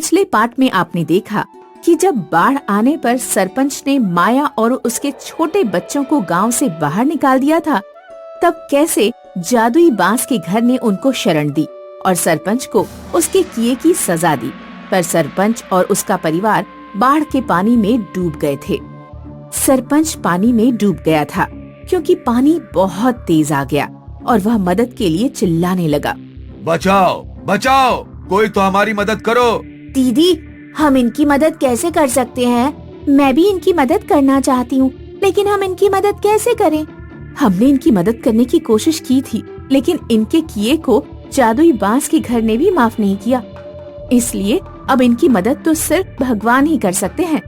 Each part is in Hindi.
पिछले पार्ट में आपने देखा कि जब बाढ़ आने पर सरपंच ने माया और उसके छोटे बच्चों को गांव से बाहर निकाल दिया था, तब कैसे जादुई बांस के घर ने उनको शरण दी और सरपंच को उसके किए की सजा दी। पर सरपंच और उसका परिवार बाढ़ के पानी में डूब गए थे। सरपंच पानी में डूब गया था क्योंकि पानी बहुत तेज आ गया और वह मदद के लिए चिल्लाने लगा, बचाओ बचाओ, कोई तो हमारी मदद करो। दीदी, हम इनकी मदद कैसे कर सकते हैं? मैं भी इनकी मदद करना चाहती हूँ, लेकिन हम इनकी मदद कैसे करें? हमने इनकी मदद करने की कोशिश की थी, लेकिन इनके किए को जादुई बांस के घर ने भी माफ नहीं किया। इसलिए अब इनकी मदद तो सिर्फ भगवान ही कर सकते हैं।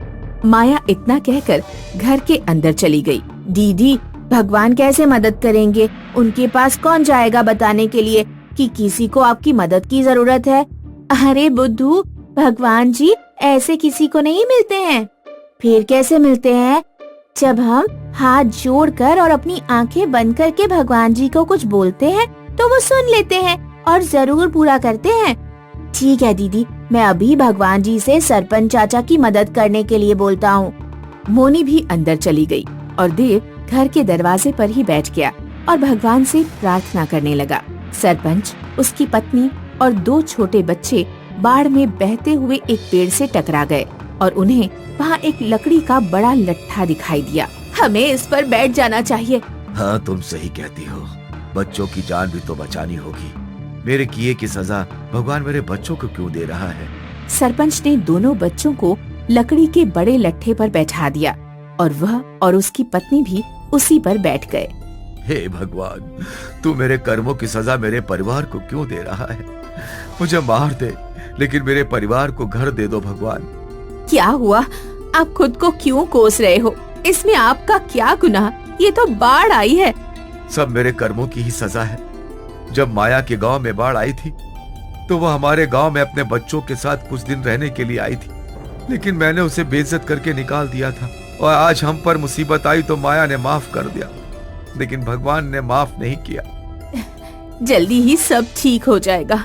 माया इतना कहकर घर के अंदर चली गई। दीदी, भगवान कैसे मदद करेंगे? उनके पास कौन जाएगा बताने के लिए कि किसी को आपकी मदद की जरूरत है? अरे बुद्धू, भगवान जी ऐसे किसी को नहीं मिलते हैं। फिर कैसे मिलते हैं? जब हम हाथ जोड़कर और अपनी आंखें बंद करके भगवान जी को कुछ बोलते हैं तो वो सुन लेते हैं और जरूर पूरा करते हैं। ठीक है दीदी, मैं अभी भगवान जी से सरपंच चाचा की मदद करने के लिए बोलता हूँ। मोनी भी अंदर चली गई और देव घर के दरवाजे पर ही बैठ गया और भगवान से प्रार्थना करने लगा। सरपंच, उसकी पत्नी और 2 छोटे बच्चे बाढ़ में बहते हुए एक पेड़ से टकरा गए और उन्हें वहाँ एक लकड़ी का बड़ा लट्ठा दिखाई दिया। हमें इस पर बैठ जाना चाहिए। हाँ, तुम सही कहती हो, बच्चों की जान भी तो बचानी होगी। मेरे किए की सजा भगवान मेरे बच्चों को क्यों दे रहा है? सरपंच ने दोनों बच्चों को लकड़ी के बड़े लट्ठे पर बैठा दिया और वह और उसकी पत्नी भी उसी पर बैठ गए। हे भगवान, तू मेरे कर्मों की सजा मेरे परिवार को क्यों दे रहा है? मुझे मार दे, लेकिन मेरे परिवार को घर दे दो भगवान। क्या हुआ? आप खुद को क्यों कोस रहे हो? इसमें आपका क्या गुनाह? ये तो बाढ़ आई है। सब मेरे कर्मों की ही सजा है। जब माया के गांव में बाढ़ आई थी तो वह हमारे गांव में अपने बच्चों के साथ कुछ दिन रहने के लिए आई थी, लेकिन मैंने उसे बेइज्जत करके निकाल दिया था और आज हम पर मुसीबत आई तो माया ने माफ कर दिया, लेकिन भगवान ने माफ नहीं किया। जल्दी ही सब ठीक हो जाएगा।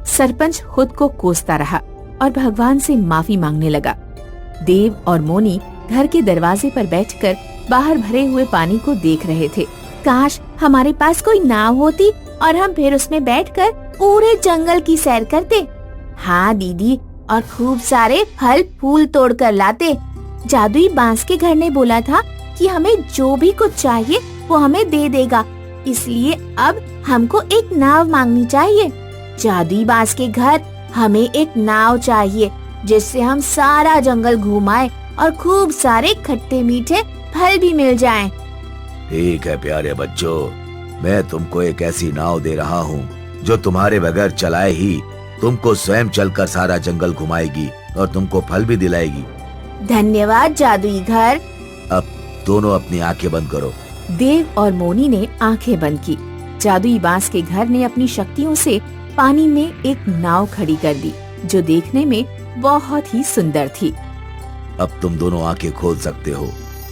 सरपंच खुद को कोसता रहा और भगवान से माफी मांगने लगा। देव और मोनी घर के दरवाजे पर बैठकर बाहर भरे हुए पानी को देख रहे थे। काश हमारे पास कोई नाव होती और हम फिर उसमें बैठकर पूरे जंगल की सैर करते। हाँ दीदी, और खूब सारे फल फूल तोड़ कर लाते। जादुई बांस के घर ने बोला था कि हमें जो भी कुछ चाहिए वो हमें दे देगा, इसलिए अब हमको एक नाव मांगनी चाहिए। जादुई बांस के घर, हमें एक नाव चाहिए जिससे हम सारा जंगल घुमाएं और खूब सारे खट्टे मीठे फल भी मिल जाएं। ठीक है प्यारे बच्चों, मैं तुमको एक ऐसी नाव दे रहा हूँ जो तुम्हारे बगैर चलाए ही तुमको स्वयं चलकर सारा जंगल घुमाएगी और तुमको फल भी दिलाएगी। धन्यवाद जादुई घर। अब दोनों अपनी आंखें बंद करो। देव और मोनी ने आंखें बंद की। जादुई बांस के घर ने अपनी शक्तियों से पानी में एक नाव खड़ी कर दी जो देखने में बहुत ही सुंदर थी। अब तुम दोनों आंखें खोल सकते हो।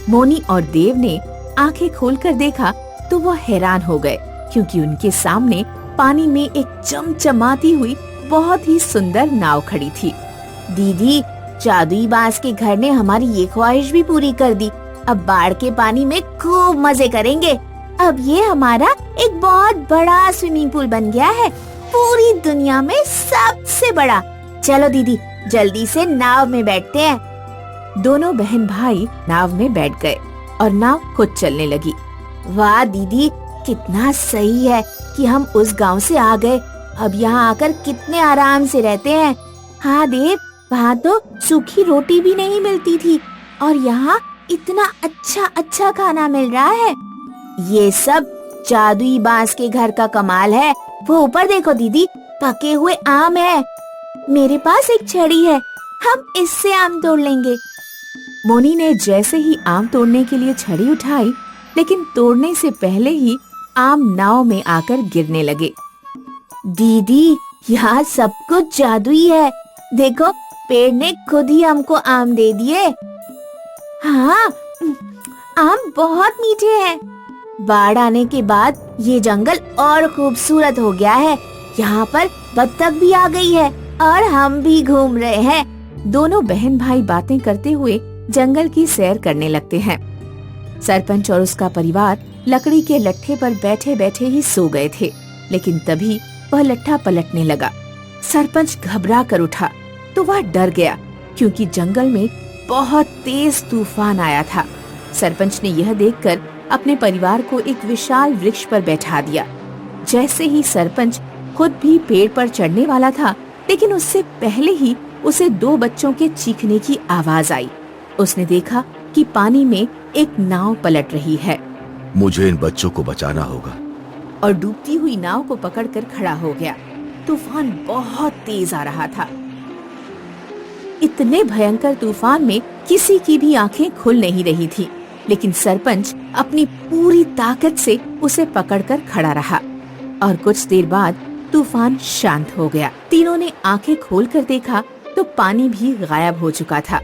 मोनी और देव ने आंखें खोलकर देखा तो वो हैरान हो गए क्योंकि उनके सामने पानी में एक चमचमाती हुई बहुत ही सुंदर नाव खड़ी थी। दीदी, जादुई बांस के घर ने हमारी ये ख्वाहिश भी पूरी कर दी। अब बाढ़ के पानी में खूब मजे करेंगे। अब ये हमारा एक बहुत बड़ा स्विमिंग पूल बन गया है, पूरी दुनिया में सबसे बड़ा। चलो दीदी, जल्दी से नाव में बैठते हैं। दोनों बहन भाई नाव में बैठ गए और नाव खुद चलने लगी। वाह दीदी, कितना सही है कि हम उस गांव से आ गए। अब यहाँ आकर कितने आराम से रहते हैं। हाँ देव, वहाँ तो सूखी रोटी भी नहीं मिलती थी और यहाँ इतना अच्छा अच्छा खाना मिल रहा है। ये सब जादुई बांस के घर का कमाल है। वो ऊपर देखो दीदी, पके हुए आम है। मेरे पास एक छड़ी है, हम इससे आम तोड़ लेंगे। मोनी ने जैसे ही आम तोड़ने के लिए छड़ी उठाई, लेकिन तोड़ने से पहले ही आम नाव में आकर गिरने लगे। दीदी, यहाँ सब कुछ जादुई है। देखो, पेड़ ने खुद ही हमको आम दे दिए। हाँ, आम बहुत मीठे हैं। बाढ़ आने के बाद ये जंगल और खूबसूरत हो गया है। यहाँ पर बत्तख भी आ गई है और हम भी घूम रहे हैं। दोनों बहन भाई बातें करते हुए जंगल की सैर करने लगते हैं। सरपंच और उसका परिवार लकड़ी के लट्ठे पर बैठे बैठे ही सो गए थे, लेकिन तभी वह लट्ठा पलटने लगा। सरपंच घबरा कर उठा तो वह डर गया, क्योंकि जंगल में बहुत तेज तूफान आया था। सरपंच ने यह देखकर अपने परिवार को एक विशाल वृक्ष पर बैठा दिया। जैसे ही सरपंच खुद भी पेड़ पर चढ़ने वाला था, लेकिन उससे पहले ही उसे 2 बच्चों के चीखने की आवाज आई। उसने देखा कि पानी में एक नाव पलट रही है मुझे इन बच्चों को बचाना होगा। और डूबती हुई नाव को पकड़कर खड़ा हो गया। तूफान बहुत तेज आ रहा था। इतने भयंकर तूफान में किसी की भी आंखें खुल नहीं रही थी, लेकिन सरपंच अपनी पूरी ताकत से उसे पकड़कर खड़ा रहा। और कुछ देर बाद तूफान शांत हो गया। तीनों ने आंखें खोलकर देखा तो पानी भी गायब हो चुका था।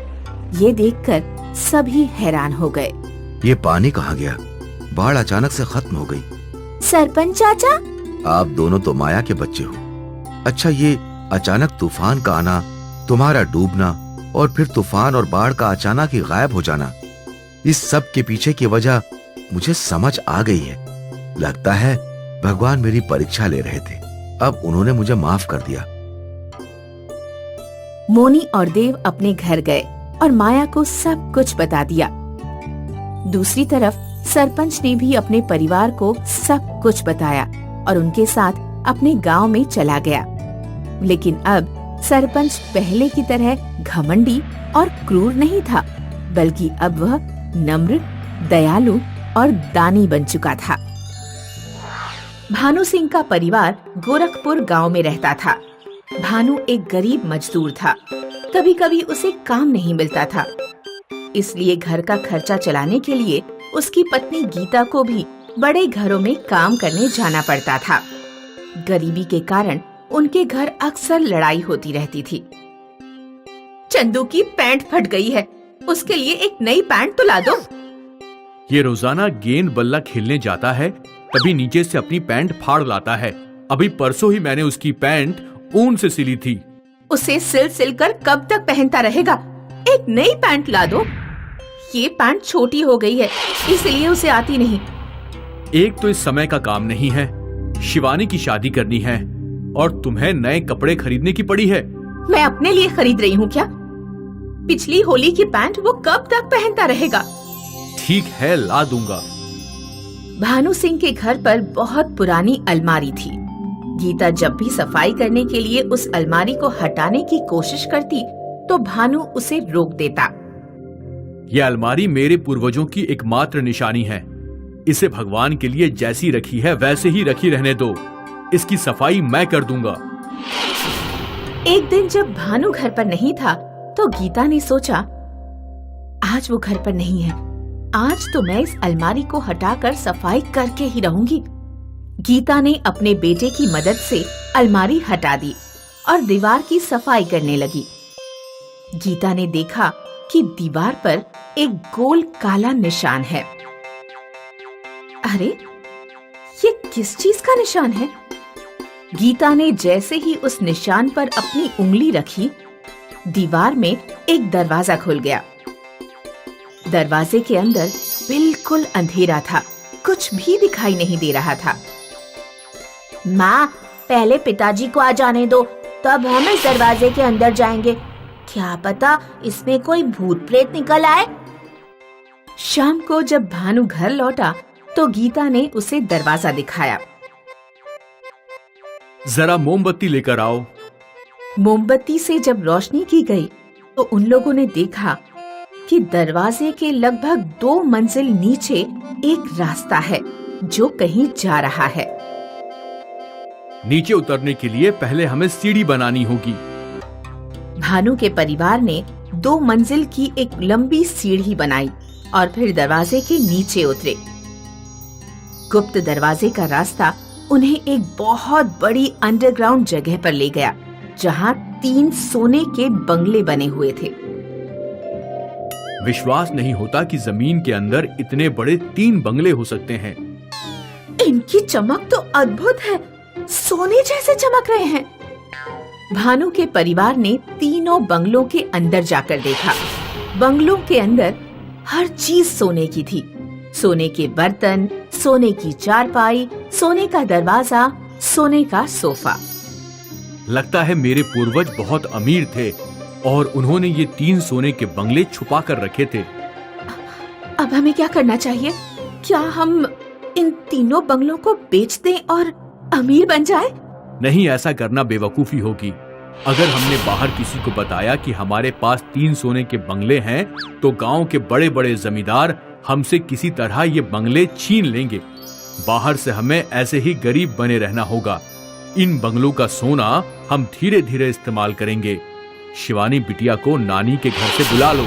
ये देखकर सभी हैरान हो गए। ये पानी कहाँ गया? बाढ़ अचानक से खत्म हो गई। सरपंच चाचा, आप दोनों तो माया के बच्चे हो। अच्छा, ये अचानक तूफान का आना, तुम्हारा डूबना और फिर तूफान और बाढ़ का अचानक ही गायब हो जाना, इस सब के पीछे की वजह मुझे समझ आ गई है। लगता है भगवान मेरी परीक्षा ले रहे थे। अब उन्होंने मुझे माफ कर दिया। मोनी और देव अपने घर गए और माया को सब कुछ बता दिया। दूसरी तरफ सरपंच ने भी अपने परिवार को सब कुछ बताया और उनके साथ अपने गांव में चला गया। लेकिन अब सरपंच पहले की तरह घमंडी और क्रूर नहीं था, बल्कि अब वह नम्र, दयालु और दानी बन चुका था। भानु सिंह का परिवार गोरखपुर गांव में रहता था। भानु एक गरीब मजदूर था। कभी कभी उसे काम नहीं मिलता था, इसलिए घर का खर्चा चलाने के लिए उसकी पत्नी गीता को भी बड़े घरों में काम करने जाना पड़ता था। गरीबी के कारण उनके घर अक्सर लड़ाई होती रहती थी। चंदू की पैंट फट गई है, उसके लिए एक नई पैंट तो ला दो। ये रोजाना गेंद बल्ला खेलने जाता है, तभी नीचे से अपनी पैंट फाड़ लाता है। अभी परसों ही मैंने उसकी पैंट ऊन से सिली थी। उसे सिल कर कब तक पहनता रहेगा? एक नई पैंट ला दो। ये पैंट छोटी हो गई है, इसलिए उसे आती नहीं। एक तो इस समय का काम नहीं है, शिवानी की शादी करनी है और तुम्हें नए कपड़े खरीदने की पड़ी है। मैं अपने लिए खरीद रही हूँ क्या? पिछली होली की पैंट वो कब तक पहनता रहेगा? ठीक है, ला दूंगा। भानु सिंह के घर पर बहुत पुरानी अलमारी थी। गीता जब भी सफाई करने के लिए उस अलमारी को हटाने की कोशिश करती तो भानु उसे रोक देता। यह अलमारी मेरे पूर्वजों की एकमात्र निशानी है। इसे भगवान के लिए जैसी रखी है वैसे ही रखी रहने दो। इसकी सफाई मैं कर दूंगा। एक दिन जब भानु घर पर नहीं था तो गीता ने सोचा, आज वो घर पर नहीं है, आज तो मैं इस अलमारी को हटाकर सफाई करके ही रहूंगी। गीता ने अपने बेटे की मदद से अलमारी हटा दी और दीवार की सफाई करने लगी। गीता ने देखा कि दीवार पर एक गोल काला निशान है। अरे, ये किस चीज का निशान है? गीता ने जैसे ही उस निशान पर अपनी उंगली रखी, दीवार में एक दरवाजा खुल गया। दरवाजे के अंदर बिल्कुल अंधेरा था, कुछ भी दिखाई नहीं दे रहा था। माँ, पहले पिताजी को आ जाने दो, तब हम इस दरवाजे के अंदर जाएंगे। क्या पता इसमें कोई भूत प्रेत निकल आए। शाम को जब भानु घर लौटा तो गीता ने उसे दरवाजा दिखाया। जरा मोमबत्ती लेकर आओ। मोमबत्ती से जब रोशनी की गई तो उन लोगों ने देखा कि दरवाजे के लगभग 2 मंजिल नीचे एक रास्ता है जो कहीं जा रहा है। नीचे उतरने के लिए पहले हमें सीढ़ी बनानी होगी। भानु के परिवार ने 2 मंजिल की एक लंबी सीढ़ी बनाई और फिर दरवाजे के नीचे उतरे। गुप्त दरवाजे का रास्ता उन्हें एक बहुत बड़ी अंडरग्राउंड जगह पर ले गया, जहां 3 सोने के बंगले बने हुए थे। विश्वास नहीं होता कि जमीन के अंदर इतने बड़े 3 बंगले हो सकते हैं। इनकी चमक तो अद्भुत है, सोने जैसे चमक रहे हैं। भानु के परिवार ने तीनों बंगलों के अंदर जाकर देखा। बंगलों के अंदर हर चीज सोने की थी। सोने के बर्तन, सोने की चारपाई, सोने का दरवाजा, सोने का सोफा। लगता है मेरे पूर्वज बहुत अमीर थे और उन्होंने ये 3 सोने के बंगले छुपा कर रखे थे। अब हमें क्या करना चाहिए? क्या हम इन तीनों बंगलों को बेच दें और अमीर बन जाएं? नहीं, ऐसा करना बेवकूफी होगी। अगर हमने बाहर किसी को बताया कि हमारे पास 3 सोने के बंगले हैं, तो गांव के बड़े बड़े जमींदार हमसे किसी तरह ये बंगले छीन लेंगे। बाहर से हमें ऐसे ही गरीब बने रहना होगा। इन बंगलों का सोना हम धीरे धीरे इस्तेमाल करेंगे। शिवानी बिटिया को नानी के घर से बुला लो,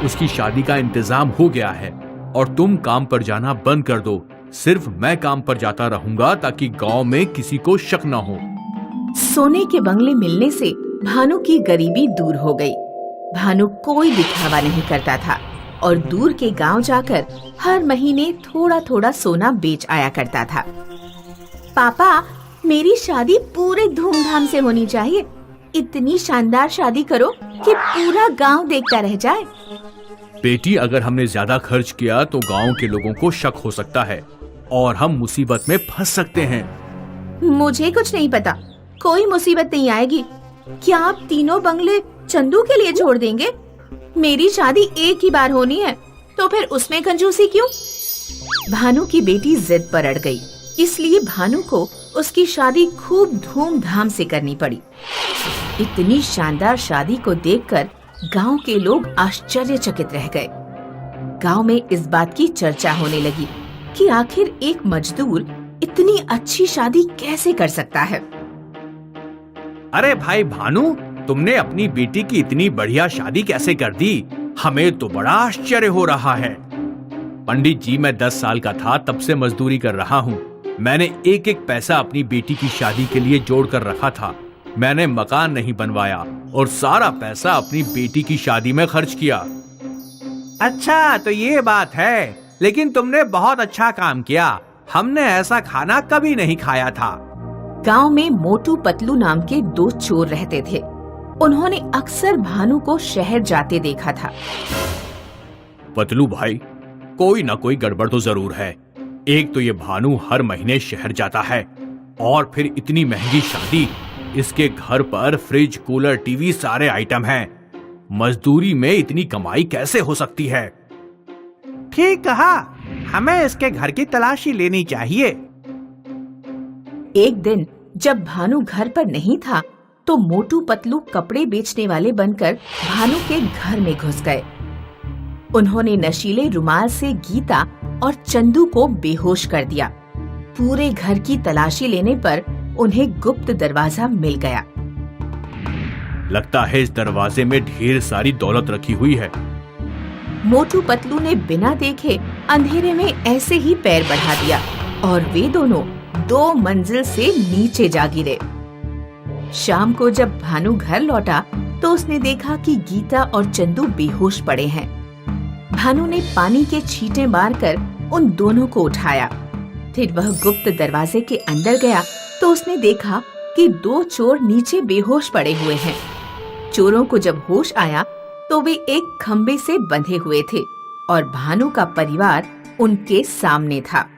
उसकी शादी का इंतजाम हो गया है। और तुम काम पर जाना बंद कर दो। सिर्फ मैं काम पर जाता रहूंगा ताकि गांव में किसी को शक न हो। सोने के बंगले मिलने से भानु की गरीबी दूर हो गई। भानु कोई दिखावा नहीं करता था और दूर के गांव जाकर हर महीने थोड़ा थोड़ा सोना बेच आया करता था। पापा, मेरी शादी पूरे धूमधाम से होनी चाहिए। इतनी शानदार शादी करो कि पूरा गांव देखता रह जाए। बेटी, अगर हमने ज्यादा खर्च किया तो गांव के लोगों को शक हो सकता है और हम मुसीबत में फंस सकते हैं। मुझे कुछ नहीं पता, कोई मुसीबत नहीं आएगी। क्या आप तीनों बंगले चंदू के लिए छोड़ देंगे? मेरी शादी एक ही बार होनी है, तो फिर उसमें कंजूसी क्यों? भानु की बेटी जिद पर अड़ गई, इसलिए भानु को उसकी शादी खूब धूमधाम से करनी पड़ी। इतनी शानदार शादी को देखकर गांव के लोग आश्चर्यचकित रह गए। गांव में इस बात की चर्चा होने लगी कि आखिर एक मजदूर इतनी अच्छी शादी कैसे कर सकता है। अरे भाई भानु, तुमने अपनी बेटी की इतनी बढ़िया शादी कैसे कर दी? हमें तो बड़ा आश्चर्य हो रहा है। पंडित जी, मैं 10 साल का था तब से मजदूरी कर रहा हूँ। मैंने एक एक पैसा अपनी बेटी की शादी के लिए जोड़ कर रखा था। मैंने मकान नहीं बनवाया और सारा पैसा अपनी बेटी की शादी में खर्च किया। अच्छा, तो ये बात है। लेकिन तुमने बहुत अच्छा काम किया। हमने ऐसा खाना कभी नहीं खाया था। गांव में मोटू पतलू नाम के 2 चोर रहते थे। उन्होंने अक्सर भानु को शहर जाते देखा था। पतलू भाई, कोई ना कोई गड़बड़ तो जरूर है। एक तो ये भानु हर महीने शहर जाता है और फिर इतनी महंगी शादी। इसके घर पर फ्रिज, कूलर, टीवी सारे आइटम हैं। मजदूरी में इतनी कमाई कैसे हो सकती है? ठीक कहा, हमें इसके घर की तलाशी लेनी चाहिए। एक दिन जब भानु घर पर नहीं था तो मोटू पतलू कपड़े बेचने वाले बनकर भानु के घर में घुस गए। उन्होंने नशीले रुमाल से गीता और चंदू को बेहोश कर दिया। पूरे घर की तलाशी लेने पर उन्हें गुप्त दरवाजा मिल गया। लगता है इस दरवाजे में ढेर सारी दौलत रखी हुई है। मोटू पतलू ने बिना देखे अंधेरे में ऐसे ही पैर बढ़ा दिया और वे दोनों 2 मंजिल से नीचे जा गिरे। शाम को जब भानु घर लौटा तो उसने देखा कि गीता और चंदू बेहोश पड़े हैं। भानु ने पानी के छींटे मारकर उन दोनों को उठाया। फिर वह गुप्त दरवाजे के अंदर गया तो उसने देखा कि 2 चोर नीचे बेहोश पड़े हुए हैं। चोरों को जब होश आया तो वे एक खंबे से बंधे हुए थे और भानु का परिवार उनके सामने था।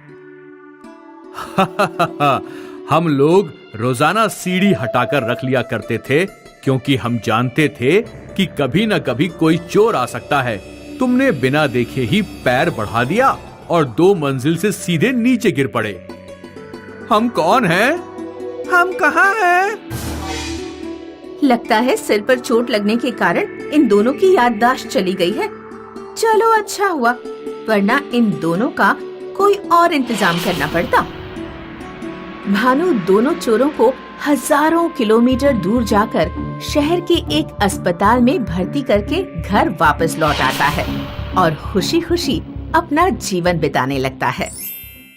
हम लोग रोजाना सीढ़ी हटाकर रख लिया करते थे क्योंकि हम जानते थे कि कभी न कभी कोई चोर आ सकता है। तुमने बिना देखे ही पैर बढ़ा दिया और 2 मंजिल से सीधे नीचे गिर पड़े। हम कौन हैं? हम कहाँ हैं? लगता है सिर पर चोट लगने के कारण इन दोनों की याददाश्त चली गई है। चलो अच्छा हुआ, वरना इन दोनों का कोई और इंतजाम करना पड़ता। भानु दोनों चोरों को हजारों किलोमीटर दूर जाकर शहर के एक अस्पताल में भर्ती करके घर वापस लौट आता है और खुशी खुशी अपना जीवन बिताने लगता है।